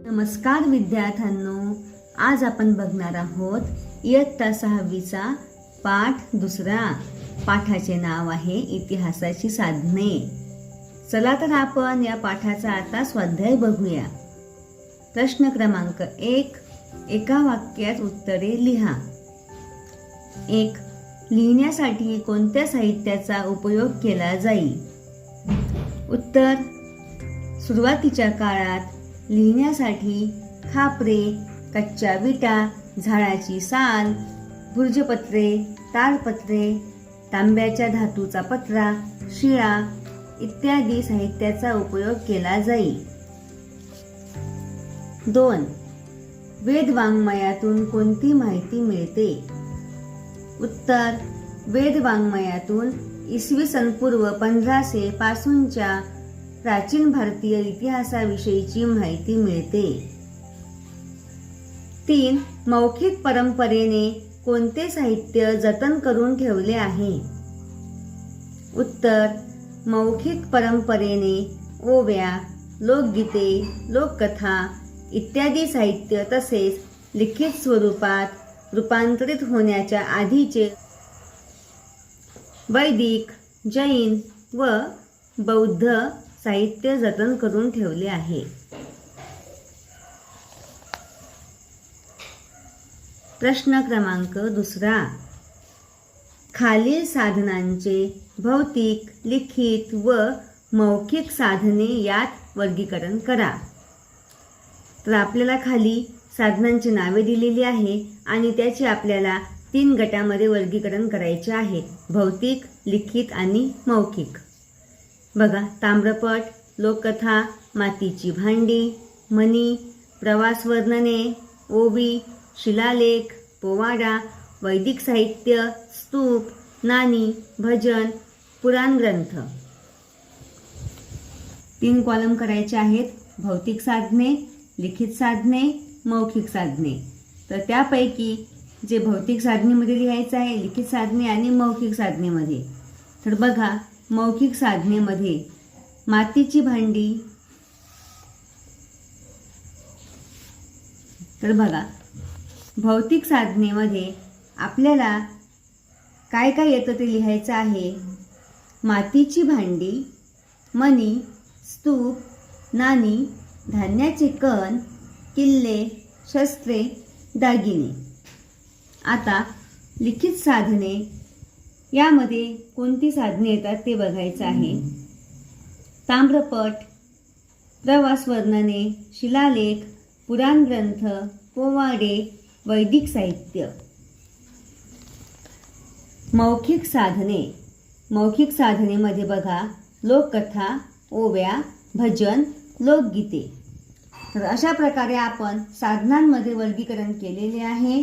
नमस्कार विद्यार्थ्यांनो, आज आपण बघणार आहोत इयत्ता 6वीचा पाठ दुसरा. पाठाचे नाव आहे इतिहासाची साधने. चला तर आपण या पाठाचा आता स्वाध्याय बघूया. प्रश्न क्रमांक 1, एका वाक्यात उत्तरे लिहा. 1. लिहिण्यासाठी कोणत्या साहित्याचा उपयोग केला जाईल? उत्तर: सुरुवातीच्या काळात लिहिण्यासाठी खापरे, कच्च्या विटा, झाडाची साल, भुर्जपत्रे, ताडपत्रे, तांब्याच्या धातूचा पत्रा, शिळा इत्यादी साहित्याचा उपयोग केला जाईल. 2. वेदवाङ्मयातून कोणती माहिती मिळते? उत्तर: वेदवाङ्मयातून इसवी सन पूर्व 1500 पासूनच्या प्राचीन भारतीय इतिहासाविषयीची माहिती मिळते. 3. मौखिक परंपरेने कोणते साहित्य जतन करून ठेवले आहे? उत्तर: मौखिक परंपरेने ओव्या, लोकगीते, लोककथा इत्यादी साहित्य तसेच लिखित स्वरूपात रूपांतरित होण्याच्या आधीचे वैदिक, जैन व बौद्ध साहित्य जतन करून ठेवले आहे. प्रश्न क्रमांक 2. खालील साधनांचे भौतिक, लिखित व मौखिक साधने यात वर्गीकरण करा. तर आपल्याला खाली साधनांची नावे दिलेली आहे आणि त्याचे आपल्याला 3 गटामध्ये वर्गीकरण करायचे आहे: भौतिक, लिखित आणि मौखिक. बघा, ताम्रपट, लोककथा, मातीची भांडी, मणी, प्रवास वर्णने, ओवी, शिलालेख, पोवाडा, वैदिक साहित्य, स्तूप, नाणी, भजन, पुराण ग्रंथ. 3 कॉलम करायचे आहेत: भौतिक साधने, लिखित साधने, मौखिक साधने. तर त्यापैकी जे भौतिक साधनेमध्ये लिहायचं आहे, लिखित साधने आणि मौखिक साधनेमध्ये. तर बघा, मौखिक साधनेमध्ये मातीची भांडी. तर बघा, भौतिक साधनेमध्ये आपल्याला काय काय येतं ते लिहायचं आहे: मातीची भांडी, मणी, स्तूप, नाणी, धान्याचे कण, किल्ले, शस्त्रे, दागिने. आता लिखित साधने यामध्ये कोणती साधने येतात ते बघायचं आहे: ताम्रपट, प्रवास वर्णने, शिलालेख, पुराण ग्रंथ, पोवाडे, वैदिक साहित्य. मौखिक साधने. मौखिक साधनेमध्ये बघा, लोककथा, ओव्या, भजन, लोकगीते. तर अशा प्रकारे आपण साधनांमध्ये वर्गीकरण केलेले आहे.